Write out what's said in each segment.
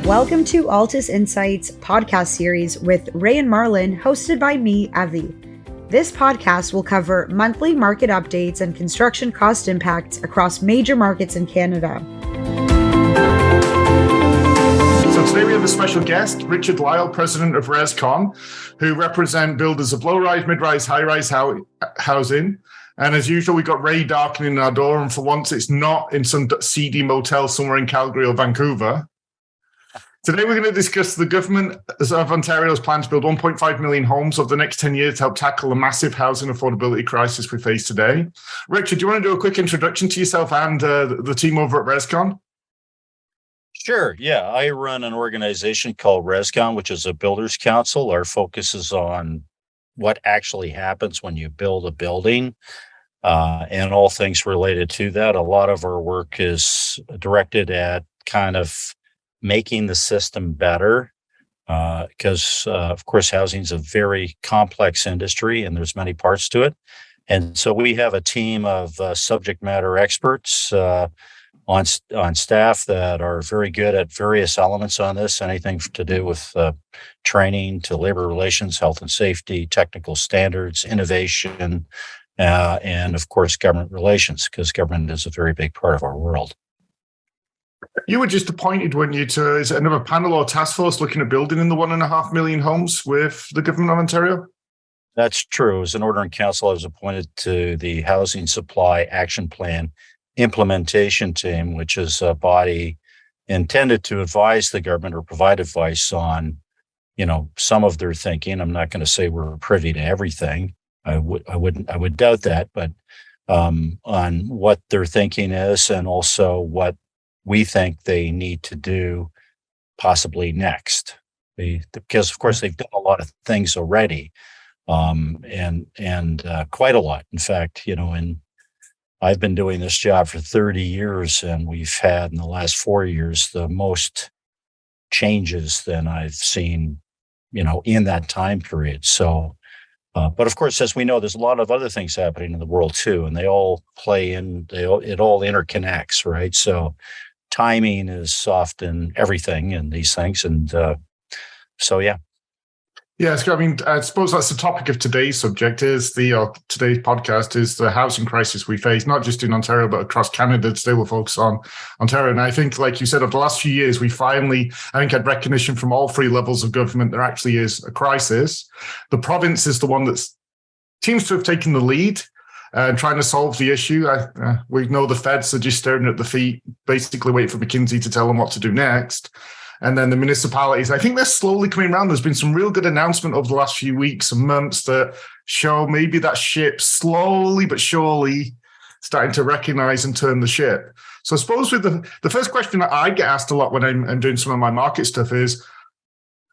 Welcome to Altus Insights Podcast series with Ray and Marlon, hosted by me, Avi. This podcast will cover monthly market updates and construction cost impacts across major markets in Canada. So today we have a special guest, Richard Lyall, president of RESCON, who represent builders of low-rise, mid-rise, high-rise housing. And as usual, we got Ray darkening our door, and for once it's not in some seedy motel somewhere in Calgary or Vancouver. Today, we're going to discuss the government of Ontario's plan to build 1.5 million homes over the next 10 years to help tackle the massive housing affordability crisis we face today. Richard, do you want to do a quick introduction to yourself and the team over at RESCON? Sure. Yeah. I run an organization called RESCON, which is a builders council. Our focus is on what actually happens when you build a building and all things related to that. A lot of our work is directed at kind of making the system better because, of course, housing is a very complex industry and there's many parts to it. And so we have a team of subject matter experts on staff that are very good at various elements on this, anything to do with training to labor relations, health and safety, technical standards, innovation, and, of course, government relations, because government is a very big part of our world. You were just appointed, weren't you, to is it another panel or task force looking at building in the 1.5 million homes with the government of Ontario? That's true. As an ordering council, I was appointed to the Housing Supply Action Plan implementation team, which is a body intended to advise the government or provide advice on, some of their thinking. I'm not going to say we're privy to everything. I would doubt that, but on what their thinking is and also what we think they need to do possibly next. Because of course they've done a lot of things already, and quite a lot. In fact, I've been doing this job for 30 years, and we've had in the last 4 years the most changes than I've seen, in that time period. So, but of course, as we know, there's a lot of other things happening in the world too, and they all play in. It all interconnects, right? So, timing is often everything in these things, and so yeah. Yes, I mean, I suppose that's the topic of today's subject. Today's podcast is the housing crisis we face, not just in Ontario, but across Canada. Today we'll focus on Ontario. And I think, like you said, over the last few years, we finally, had recognition from all three levels of government there actually is a crisis. The province is the one that seems to have taken the lead and trying to solve the issue. We know the feds are just staring at the feet, basically waiting for McKinsey to tell them what to do next. And then the municipalities, I think they're slowly coming around. There's been some real good announcement over the last few weeks and months that show maybe that ship slowly but surely starting to recognize and turn the ship. So I suppose with the first question that I get asked a lot when I'm doing some of my market stuff is,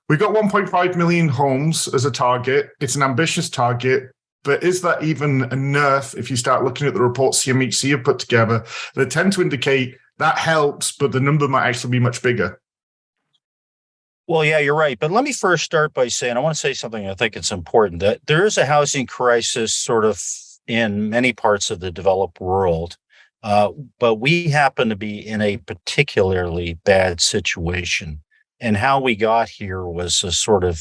we've got 1.5 million homes as a target. It's an ambitious target, but is that even enough if you start looking at the reports CMHC have put together? They tend to indicate that helps, but the number might actually be much bigger. Well, yeah, you're right. But let me first start by saying, I want to say something I think it's important, that there is a housing crisis sort of in many parts of the developed world, but we happen to be in a particularly bad situation. And how we got here was a sort of,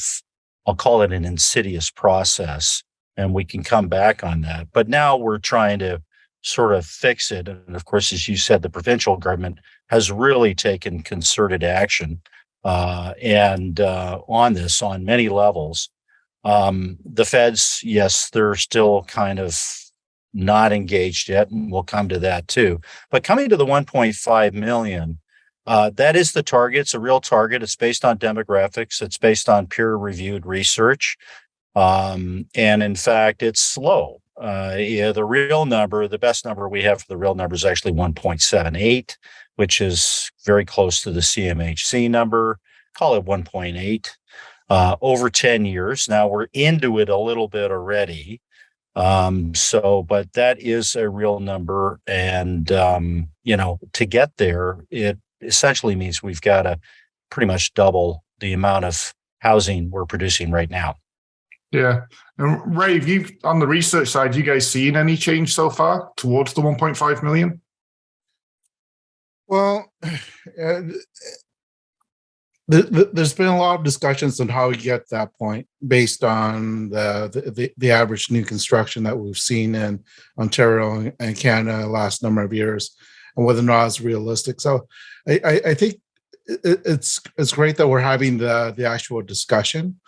I'll call it an insidious process, and we can come back on that. But now we're trying to sort of fix it. And of course, as you said, the provincial government has really taken concerted action on this on many levels. The feds, yes, they're still kind of not engaged yet, and we'll come to that too. But coming to the 1.5 million, that is the target. It's a real target. It's based on demographics. It's based on peer-reviewed research. And in fact, it's slow. The real number, the best number we have for the real number is actually 1.78, which is very close to the CMHC number. Call it 1.8 over 10 years. Now we're into it a little bit already. But that is a real number. And, to get there, it essentially means we've got to pretty much double the amount of housing we're producing right now. Yeah. And Ray, have you, on the research side, you guys seen any change so far towards the 1.5 million? Well, There's been a lot of discussions on how we get to that point based on the average new construction that we've seen in Ontario and Canada the last number of years, and whether or not it's realistic. So I think it's great that we're having the actual discussion,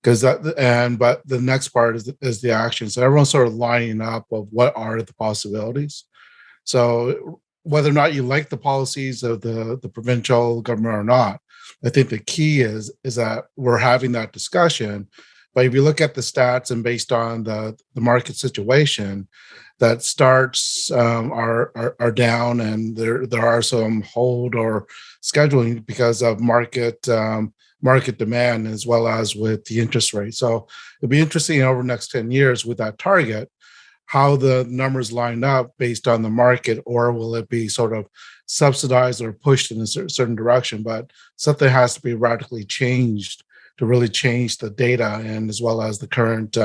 because but the next part is the action. So everyone's sort of lining up of what are the possibilities. So whether or not you like the policies of the provincial government or not, I think the key is that we're having that discussion. But if you look at the stats and based on the market situation, that starts are down, and there are some hold or scheduling because of market demand, as well as with the interest rate. So it'll be interesting over the next 10 years with that target, how the numbers line up based on the market, or will it be sort of subsidized or pushed in a certain direction? But something has to be radically changed to really change the data, and as well as the current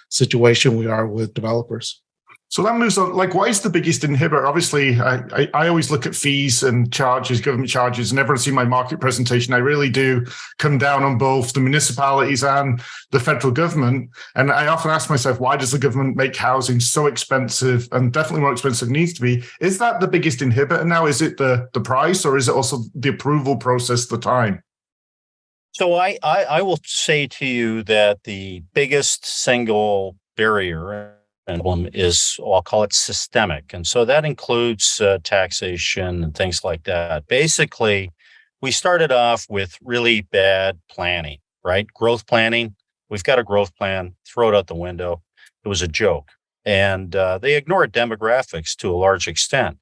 situation we are with developers. So that moves on. Like, what is the biggest inhibitor? Obviously, I always look at fees and charges, government charges, and everyone's seen my market presentation. I really do come down on both the municipalities and the federal government. And I often ask myself, why does the government make housing so expensive, and definitely more expensive than it needs to be? Is that the biggest inhibitor now? Is it the price, or is it also the approval process, the time? So I will say to you that the biggest single barrier problem is, I'll call it systemic. And so that includes taxation and things like that. Basically, we started off with really bad planning, right? Growth planning. We've got a growth plan, throw it out the window. It was a joke. And they ignored demographics to a large extent.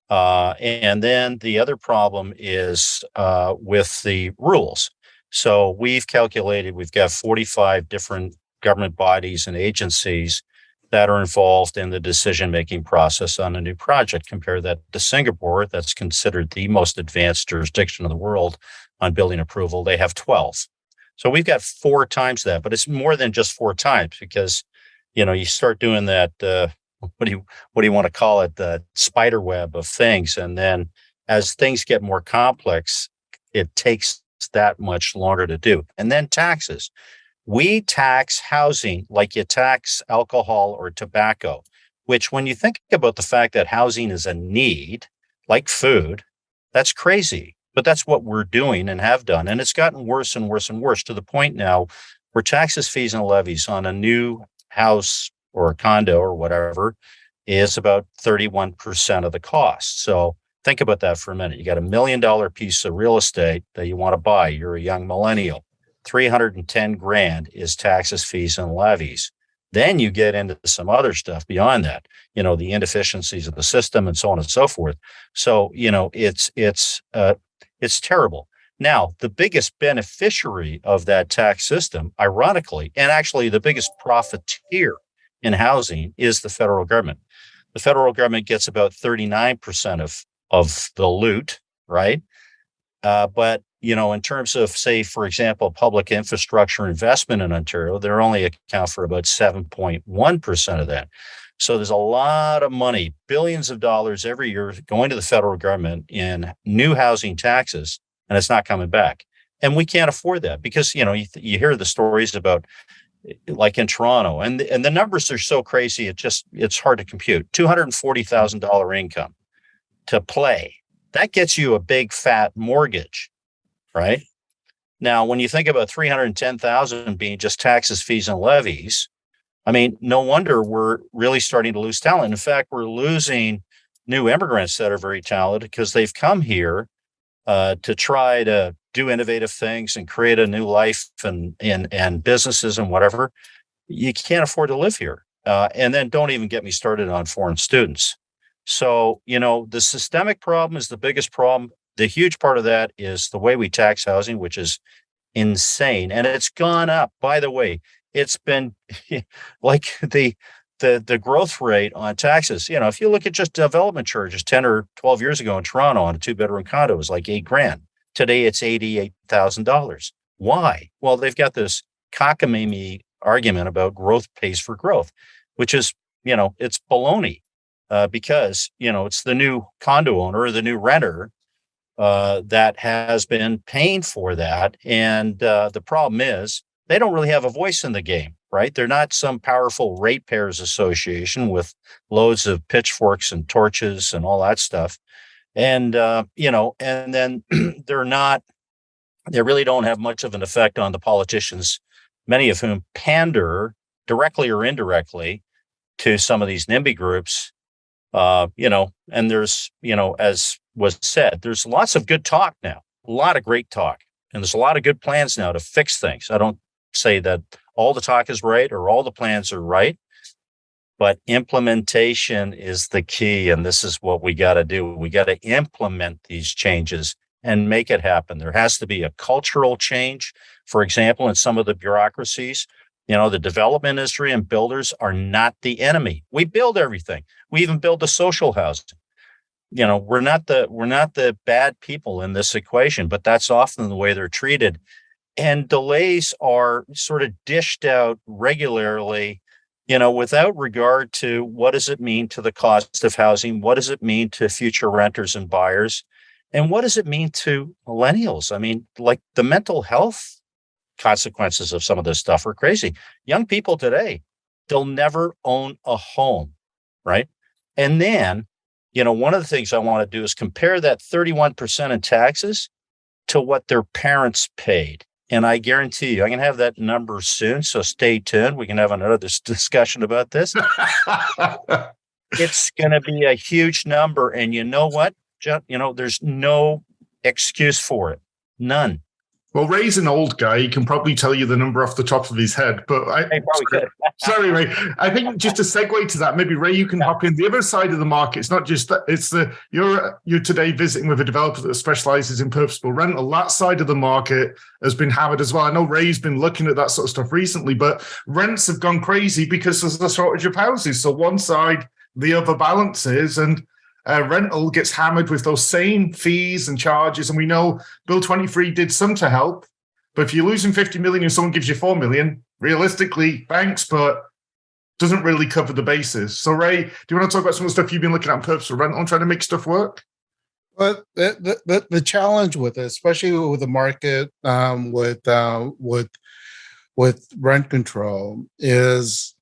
And then the other problem is with the rules. So we've calculated, we've got 45 different government bodies and agencies that are involved in the decision-making process on a new project. Compare that to Singapore, that's considered the most advanced jurisdiction in the world on building approval. They have 12. So we've got 4 times that, but it's more than just 4 times, because, you start doing that, what do you want to call it, the spider web of things. And then as things get more complex, it takes that much longer to do. And then taxes. We tax housing like you tax alcohol or tobacco, which, when you think about the fact that housing is a need, like food, that's crazy. But that's what we're doing and have done. And it's gotten worse and worse and worse, to the point now where taxes, fees, and levies on a new house or a condo or whatever is about 31% of the cost. So think about that for a minute. You got $1 million piece of real estate that you want to buy. You're a young millennial. $310,000 is taxes, fees, and levies. Then you get into some other stuff beyond that, the inefficiencies of the system and so on and so forth. So, it's terrible. Now, the biggest beneficiary of that tax system, ironically, and actually the biggest profiteer in housing, is the federal government. The federal government gets about 39% of the loot, right? But in terms of, say, for example, public infrastructure investment in Ontario, they're only account for about 7.1% of that. So there's a lot of money, billions of dollars every year, going to the federal government in new housing taxes, and it's not coming back. And we can't afford that, because, you hear the stories about, like in Toronto, and the numbers are so crazy, it's hard to compute. $240,000 income to play. That gets you a big fat mortgage, right? Now, when you think about $310,000 being just taxes, fees, and levies, I mean, no wonder we're really starting to lose talent. In fact, we're losing new immigrants that are very talented, because they've come here to try to do innovative things and create a new life and businesses and whatever. You can't afford to live here. And then don't even get me started on foreign students. So, the systemic problem is the biggest problem. The huge part of that is the way we tax housing, which is insane. And it's gone up. By the way, it's been like the growth rate on taxes. If you look at just development charges 10 or 12 years ago in Toronto on a 2-bedroom condo, it was like $8,000. Today, it's $88,000. Why? Well, they've got this cockamamie argument about growth pays for growth, which is, it's baloney. Because, it's the new condo owner or the new renter that has been paying for that. And the problem is they don't really have a voice in the game, right? They're not some powerful ratepayers association with loads of pitchforks and torches and all that stuff. And, and then they really don't have much of an effect on the politicians, many of whom pander directly or indirectly to some of these NIMBY groups, and there's, as was said, there's lots of good talk now, a lot of great talk, and there's a lot of good plans now to fix things. I don't say that all the talk is right or all the plans are right, but implementation is the key. And this is what we got to do. We got to implement these changes and make it happen. There has to be a cultural change. For example, in some of the bureaucracies, the development industry and builders are not the enemy. We build everything. We even build the social housing. We're not the bad people in this equation, but that's often the way they're treated. And delays are sort of dished out regularly, without regard to what does it mean to the cost of housing? What does it mean to future renters and buyers? And what does it mean to millennials? I mean, like the mental health consequences of some of this stuff are crazy. Young people today, they'll never own a home, right? And then, one of the things I want to do is compare that 31% in taxes to what their parents paid. And I guarantee you, I'm going to have that number soon. So stay tuned. We can have another discussion about this. It's going to be a huge number. And you know what? There's no excuse for it. None. Well, Ray's an old guy. He can probably tell you the number off the top of his head. But sorry, Ray. I think just to segue to that, maybe Ray, you can hop in. The other side of the market, it's not just that. It's you're today visiting with a developer that specializes in purposeful rental. That side of the market has been hammered as well. I know Ray's been looking at that sort of stuff recently, but rents have gone crazy because there's a shortage of houses. So one side, the other balances, and rental gets hammered with those same fees and charges. And we know Bill 23 did some to help, but if you're losing 50 million and someone gives you 4 million, realistically, thanks, but doesn't really cover the bases. So Ray, do you want to talk about some of the stuff you've been looking at in purposeful rental and trying to make stuff work? Well, the challenge with it, especially with the market, with rent control, is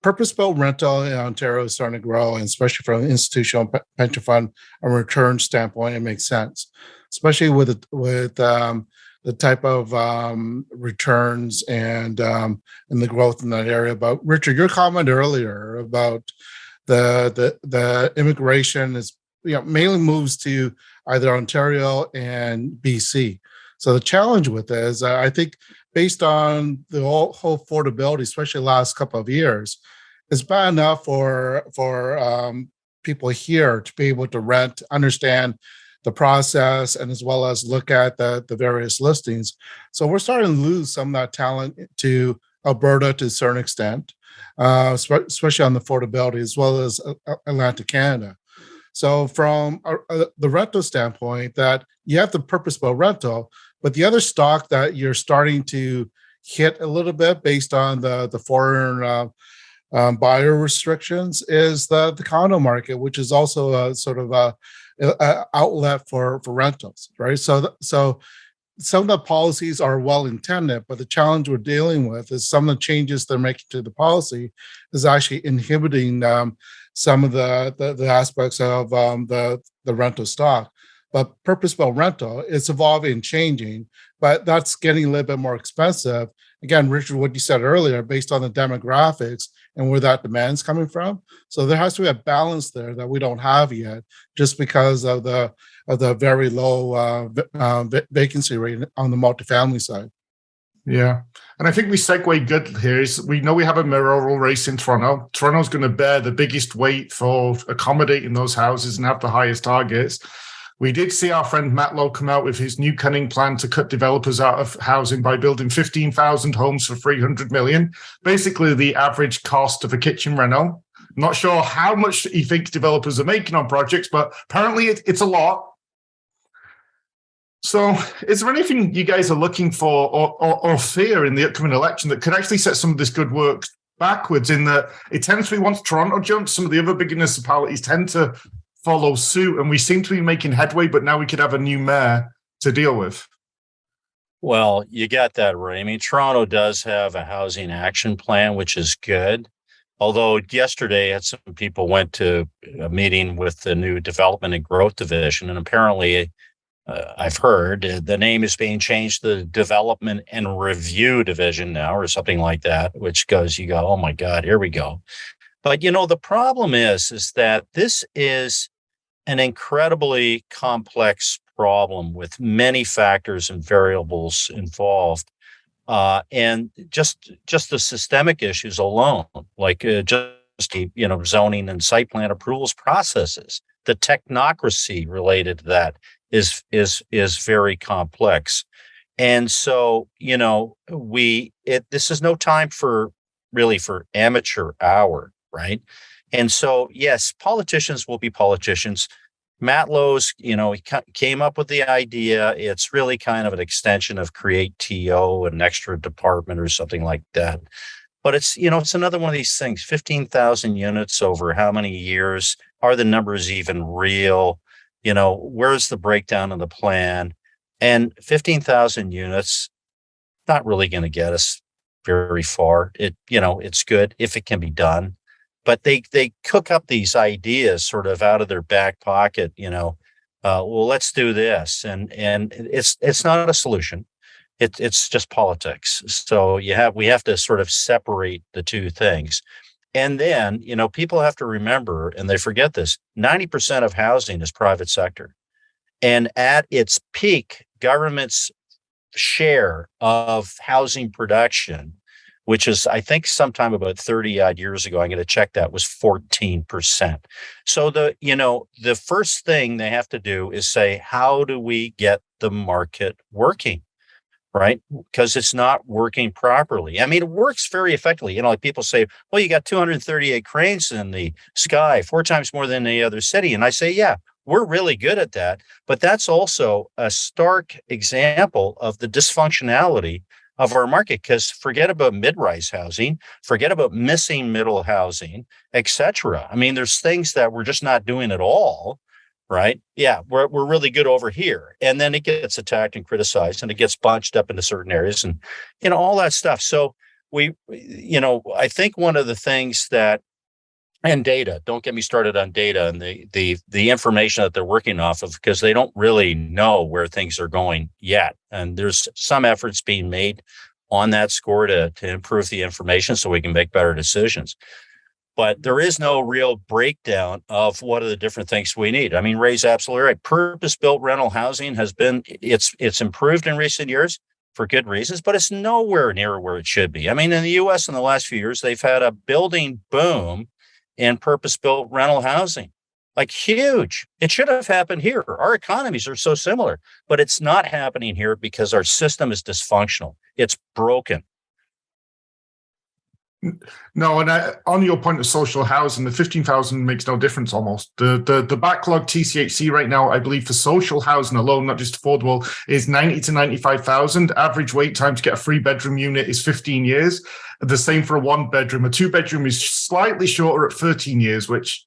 purpose-built rental in Ontario is starting to grow, and especially from an institutional pension fund and return standpoint, it makes sense, especially with the type of returns and the growth in that area. But Richard, your comment earlier about the immigration is mainly moves to either Ontario and BC. So the challenge with it is, I think, based on the whole affordability, especially the last couple of years, it's bad enough for people here to be able to rent, understand the process, and as well as look at the various listings. So we're starting to lose some of that talent to Alberta to a certain extent, especially on the affordability, as well as Atlantic Canada. So from the rental standpoint, that you have the purpose-built rental, but the other stock that you're starting to hit a little bit based on the foreign buyer restrictions is the condo market, which is also a sort of a outlet for rentals, right? So some of the policies are well intended, but the challenge we're dealing with is some of the changes they're making to the policy is actually inhibiting some of the aspects of the rental stock. But purpose-built rental, it's evolving and changing, but that's getting a little bit more expensive. Again, Richard, what you said earlier, based on the demographics and where that demand's coming from. So there has to be a balance there that we don't have yet, just because of the very low vacancy rate on the multifamily side. Yeah. And I think we segue good here is we know we have a mayoral race in Toronto. Toronto's going to bear the biggest weight for accommodating those houses and have the highest targets. We did see our friend Matt Lowe come out with his new cunning plan to cut developers out of housing by building 15,000 homes for $300 million, basically the average cost of a kitchen reno. Not sure how much he thinks developers are making on projects, but apparently it's a lot. So is there anything you guys are looking for or fear in the upcoming election that could actually set some of this good work backwards, in that it tends to be once Toronto jumps, some of the other big municipalities tend to follow suit, and we seem to be making headway, but now we could have a new mayor to deal with. Well, you got that right. I mean, Toronto does have a housing action plan, which is good. Although yesterday, some people went to a meeting with the new Development and Growth Division, and apparently, I've heard the name is being changed to the Development and Review Division now, or something like that, which you go, oh my God, here we go. But, the problem is that this is an incredibly complex problem with many factors and variables involved. And just the systemic issues alone, like zoning and site plan approvals processes, the technocracy related to that is very complex. And so, this is no time for amateur hour, right? And so, yes, politicians will be politicians. Matt Lowe's, he came up with the idea. It's really kind of an extension of Create TO, an extra department or something like that. But it's another one of these things, 15,000 units over how many years? Are the numbers even real? Where's the breakdown of the plan? And 15,000 units, not really going to get us very far. It's good if it can be done. But they cook up these ideas sort of out of their back pocket, well, let's do this. And it's not a solution. It's just politics. So we have to sort of separate the two things. And then, people have to remember, and they forget this, 90% of housing is private sector. And at its peak, government's share of housing production, which is, I think, sometime about 30 odd years ago, I'm going to check that, was 14%. So the first thing they have to do is say, how do we get the market working? Right? Because it's not working properly. I mean, it works very effectively. Like people say, well, you got 238 cranes in the sky, 4 times more than any other city. And I say, yeah, we're really good at that. But that's also a stark example of the dysfunctionality of our market, because forget about mid-rise housing, forget about missing middle housing, et cetera. I mean, there's things that we're just not doing at all, right? Yeah, we're really good over here. And then it gets attacked and criticized, and it gets bunched up into certain areas and, all that stuff. So I think one of the things that, and data, don't get me started on data and the information that they're working off of, because they don't really know where things are going yet. And there's some efforts being made on that score to improve the information so we can make better decisions. But there is no real breakdown of what are the different things we need. I mean, Ray's absolutely right. Purpose-built rental housing it's improved in recent years for good reasons, but it's nowhere near where it should be. I mean, in the U.S. in the last few years, they've had a building boom in purpose-built rental housing, like huge. It should have happened here. Our economies are so similar, but it's not happening here because our system is dysfunctional. It's broken. No, and on your point of social housing, the 15,000 makes no difference almost. The backlog TCHC right now, I believe, for social housing alone, not just affordable, is 90 to 95,000. Average wait time to get a 3-bedroom unit is 15 years. The same for a 1-bedroom. A 2-bedroom is slightly shorter at 13 years, which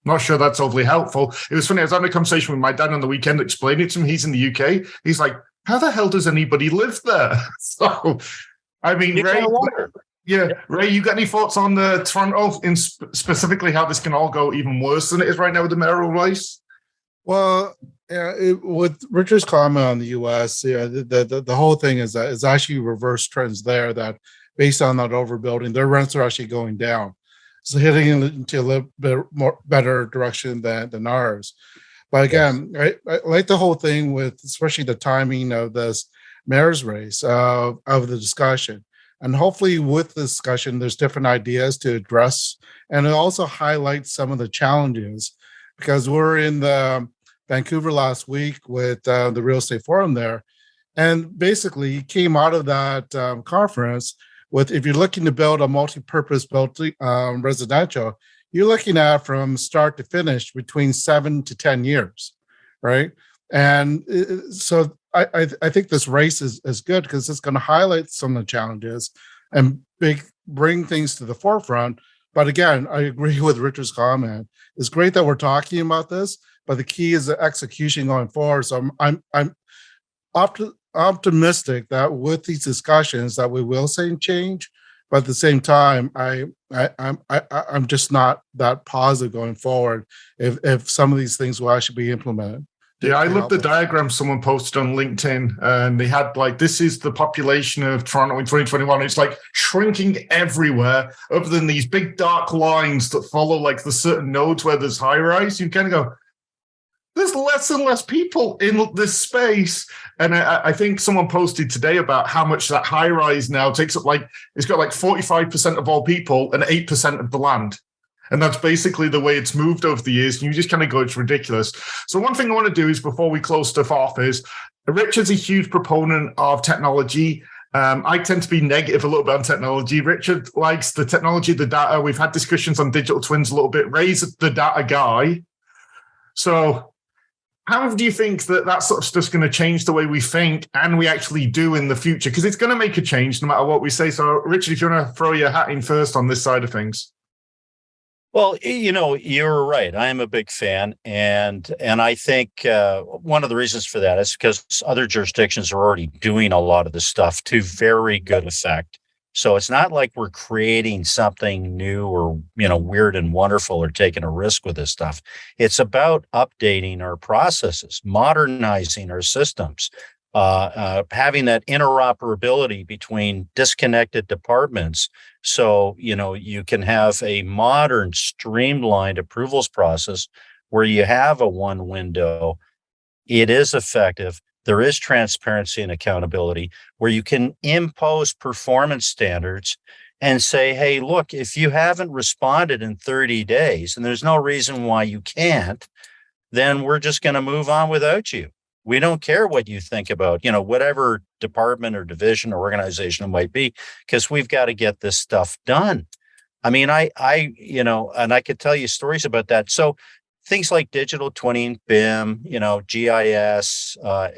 I'm not sure that's overly helpful. It was funny, I was having a conversation with my dad on the weekend explaining it to him. He's in the UK. He's like, how the hell does anybody live there? So, I mean, Ray... Yeah, Ray, you got any thoughts on the Toronto, in specifically how this can all go even worse than it is right now with the mayoral race? Well, with Richard's comment on the U.S., the whole thing is that it's actually reverse trends there. That based on that overbuilding, their rents are actually going down, so heading into a little bit more better direction than ours. But again, I like the whole thing with especially the timing of this mayor's race of the discussion. And hopefully with the discussion, there's different ideas to address, and it also highlights some of the challenges, because we're in the Vancouver last week with the real estate forum there. And basically came out of that conference with, if you're looking to build a multi-purpose built residential, you're looking at from start to finish between 7 to 10 years, right? And so I think this race is good because it's going to highlight some of the challenges and bring things to the forefront, But again, I agree with Richard's comment. It's great that we're talking about this, but the key is the execution going forward. So I'm optimistic that with these discussions that we will see change, but at the same time, I'm just not that positive going forward if some of these things will actually be implemented. Yeah, I love the diagram someone posted on LinkedIn, and they had like, this is the population of Toronto in 2021. It's like shrinking everywhere, other than these big dark lines that follow like the certain nodes where there's high rise. You kind of go, there's less and less people in this space. And I think someone posted today about how much that high rise now takes up, like, it's got like 45% of all people and 8% of the land. And that's basically the way it's moved over the years. And you just kind of go, it's ridiculous. So one thing I want to do is, before we close stuff off, is Richard's a huge proponent of technology. I tend to be negative a little bit on technology. Richard likes the technology, the data. We've had discussions on digital twins a little bit. Ray's the data guy. So how do you think that sort of stuff's going to change the way we think and we actually do in the future? Because it's going to make a change no matter what we say. So Richard, if you want to throw your hat in first on this side of things. Well, you're right. I am a big fan. And I think one of the reasons for that is because other jurisdictions are already doing a lot of this stuff to very good effect. So it's not like we're creating something new or, weird and wonderful, or taking a risk with this stuff. It's about updating our processes, modernizing our systems, having that interoperability between disconnected departments. So, you can have a modern, streamlined approvals process where you have a one window. It is effective. There is transparency and accountability where you can impose performance standards and say, hey, look, if you haven't responded in 30 days and there's no reason why you can't, then we're just going to move on without you. We don't care what you think about, whatever department or division or organization it might be, because we've got to get this stuff done. I mean, I and I could tell you stories about that. So things like digital twinning, BIM, GIS, AR,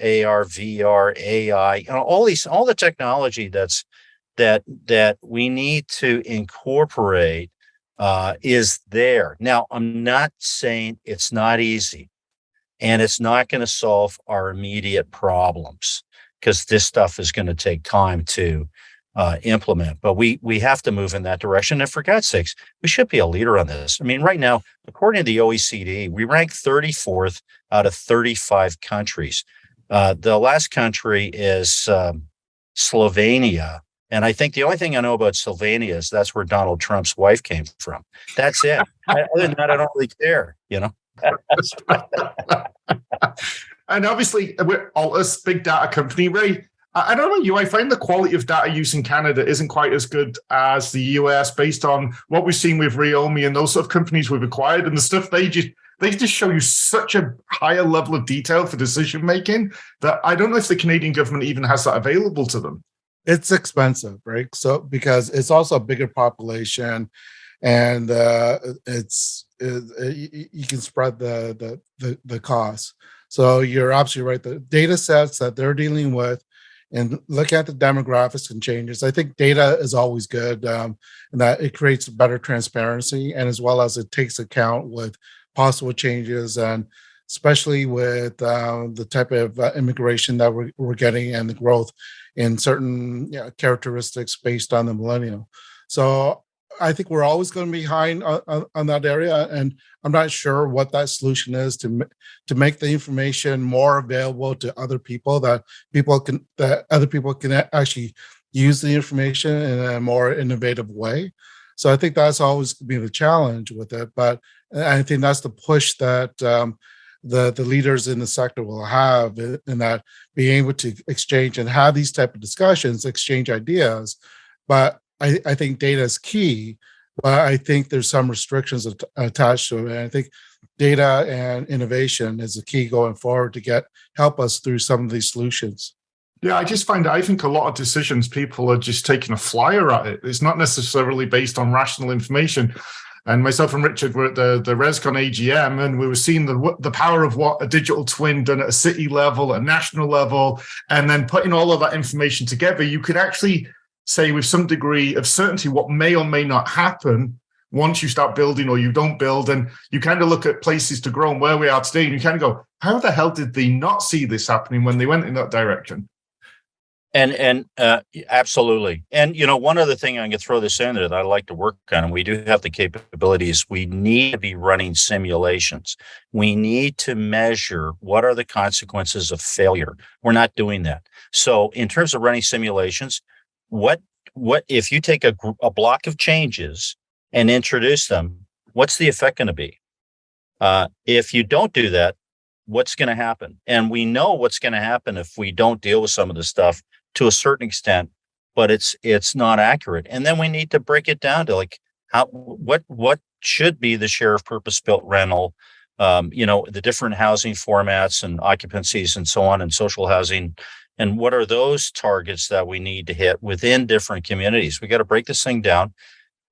VR, AI, all the technology that we need to incorporate is there. Now, I'm not saying it's not easy. And it's not going to solve our immediate problems, because this stuff is going to take time to implement. But we have to move in that direction. And for God's sakes, we should be a leader on this. I mean, right now, according to the OECD, we rank 34th out of 35 countries. The last country is Slovenia. And I think the only thing I know about Slovenia is that's where Donald Trump's wife came from. That's it. Other than that, I don't really care, And obviously, we're Altus, big data company. Ray, I don't know you, I find the quality of data use in Canada isn't quite as good as the US, based on what we've seen with Ryomi and those sort of companies we've acquired, and the stuff they just show you such a higher level of detail for decision making that I don't know if the Canadian government even has that available to them. It's expensive, right? So because it's also a bigger population, and you can spread the costs. So you're absolutely right. The data sets that they're dealing with, and look at the demographics and changes. I think data is always good, and that it creates better transparency, and as well as it takes account with possible changes, and especially with the type of immigration that we're getting and the growth in certain characteristics based on the millennial. So I think we're always going to be behind on that area, and I'm not sure what that solution is to make the information more available to other people, that other people can actually use the information in a more innovative way. So I think that's always going to be the challenge with it. But I think that's the push that the leaders in the sector will have, in that being able to exchange and have these type of discussions, exchange ideas. But I think data is key, but I think there's some restrictions attached to it. And I think data and innovation is the key going forward to help us through some of these solutions. Yeah, I think a lot of decisions, people are just taking a flyer at it. It's not necessarily based on rational information. And myself and Richard were at the RESCON AGM, and we were seeing the power of what a digital twin done at a city level, a national level, and then putting all of that information together, you could actually say with some degree of certainty what may or may not happen once you start building or you don't build. And you kind of look at places to grow and where we are today, and you kind of go, how the hell did they not see this happening when they went in that direction? And absolutely. And, one other thing I'm going to throw this in that I like to work on, and we do have the capabilities, we need to be running simulations. We need to measure what are the consequences of failure. We're not doing that. So in terms of running simulations, what if you take a block of changes and introduce them, what's the effect going to be? If you don't do that, what's going to happen? And we know what's going to happen if we don't deal with some of this stuff to a certain extent, but it's not accurate. And then we need to break it down to what should be the share of purpose-built rental, the different housing formats and occupancies and so on, and social housing, and what are those targets that we need to hit within different communities. We got to break this thing down.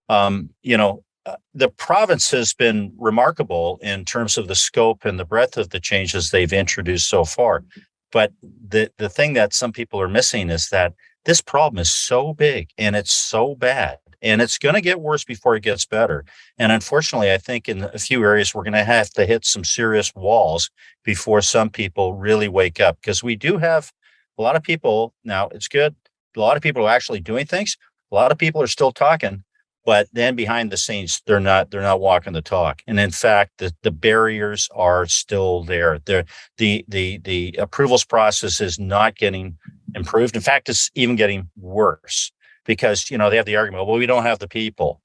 The province has been remarkable in terms of the scope and the breadth of the changes they've introduced so far. But the thing that some people are missing is that this problem is so big and it's so bad, and it's going to get worse before it gets better. And unfortunately, I think in a few areas, we're going to have to hit some serious walls before some people really wake up, because we do have a lot of people now. It's good. A lot of people are actually doing things. A lot of people are still talking. But then behind the scenes, they're not walking the talk. And in fact, the barriers are still there. The approvals process is not getting improved. In fact, it's even getting worse, because, they have the argument, well, we don't have the people,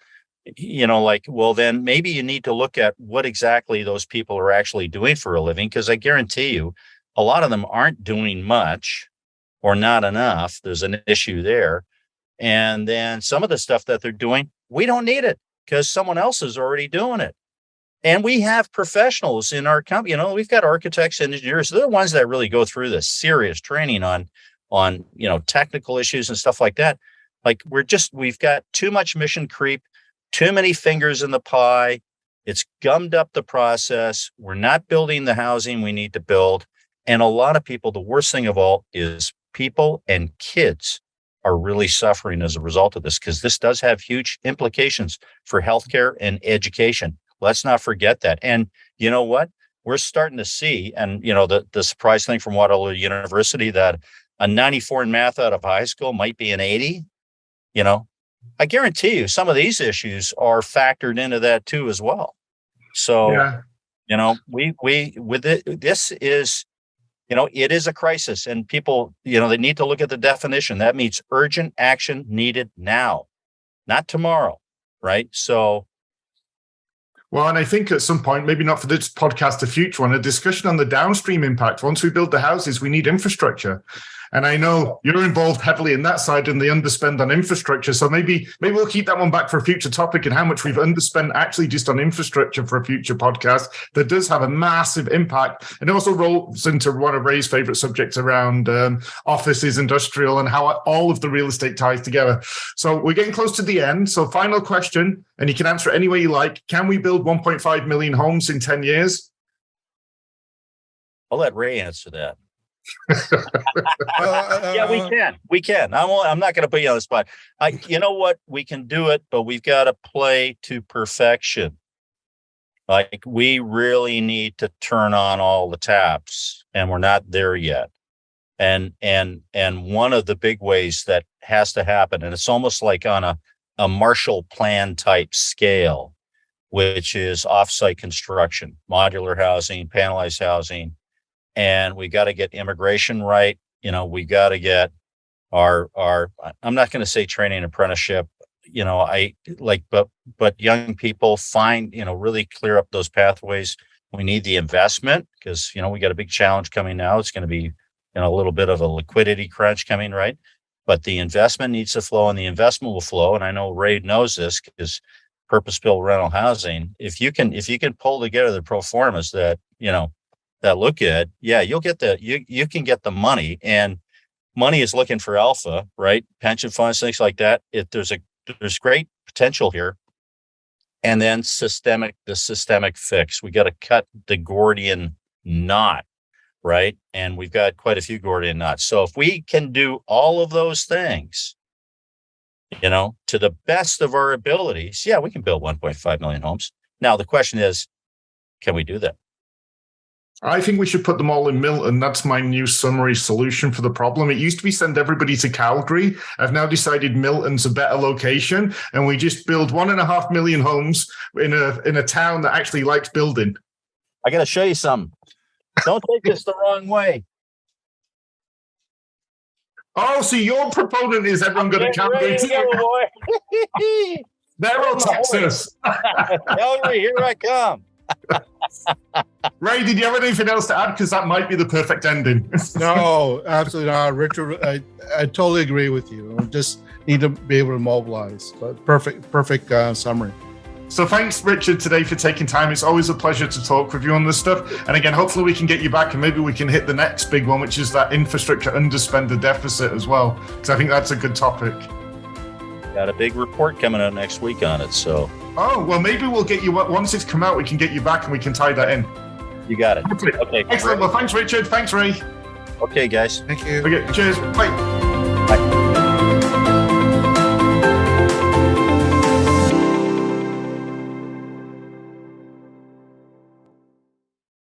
well, then maybe you need to look at what exactly those people are actually doing for a living. Because I guarantee you, a lot of them aren't doing much or not enough. There's an issue there. And then some of the stuff that they're doing, we don't need it because someone else is already doing it. And we have professionals in our company. We've got architects, engineers. They're the ones that really go through the serious training on technical issues and stuff like that. We've got too much mission creep, too many fingers in the pie. It's gummed up the process. We're not building the housing we need to build. And a lot of people, the worst thing of all is people and kids are really suffering as a result of this, because this does have huge implications for healthcare and education. Let's not forget that. And you know what? We're starting to see, and the surprise thing from Waterloo University, that a 94 in math out of high school might be an 80. I guarantee you some of these issues are factored into that too as well. So, this is, it is a crisis, and people, they need to look at the definition. That means urgent action needed now, not tomorrow, right? So. Well, and I think at some point, maybe not for this podcast, a future one, a discussion on the downstream impact. Once we build the houses, we need infrastructure. And I know you're involved heavily in that side and the underspend on infrastructure. So maybe we'll keep that one back for a future topic, and how much we've underspent actually just on infrastructure for a future podcast that does have a massive impact. And also rolls into one of Ray's favorite subjects around offices, industrial, and how all of the real estate ties together. So we're getting close to the end. So final question, and you can answer it any way you like. Can we build 1.5 million homes in 10 years? I'll let Ray answer that. Yeah, we can. I'm not going to put you on the spot. You know what? We can do it, but we've got to play to perfection. We really need to turn on all the taps, and we're not there yet. And one of the big ways that has to happen, and it's almost like on a Marshall Plan type scale, which is offsite construction, modular housing, panelized housing. And we got to get immigration right. We got to get our, I'm not going to say training apprenticeship, but young people really clear up those pathways. We need the investment because, we got a big challenge coming now. It's going to be, a little bit of a liquidity crunch coming, right? But the investment needs to flow, and the investment will flow. And I know Ray knows this because purpose-built rental housing, if you can pull together the pro formas that look good, you'll get you can get the money, and money is looking for alpha, right? Pension funds, things like that. There's great potential here. And then the systemic fix. We got to cut the Gordian knot, right? And we've got quite a few Gordian knots. So if we can do all of those things, to the best of our abilities, we can build 1.5 million homes. Now, the question is, can we do that? I think we should put them all in Milton. That's my new summary solution for the problem. It used to be send everybody to Calgary. I've now decided Milton's a better location, and we just build 1.5 million homes in a town that actually likes building. I got to show you something. Don't take this the wrong way. Oh, so your proponent is everyone going to Calgary too? They're all Texas. Calgary, here I come. Ray, did you have anything else to add? Because that might be the perfect ending. No, absolutely not. Richard, I totally agree with you. We just need to be able to mobilize. But perfect summary. So thanks, Richard, today for taking time. It's always a pleasure to talk with you on this stuff. And again, hopefully we can get you back and maybe we can hit the next big one, which is that infrastructure underspend deficit as well. Because I think that's a good topic. Got a big report coming out next week on it. So. Oh, well, maybe we'll get you, once it's come out, we can get you back and we can tie that in. You got it. Okay. Excellent. Well, thanks, Richard. Thanks, Ray. Okay, guys. Thank you. Okay, cheers. Bye. Bye.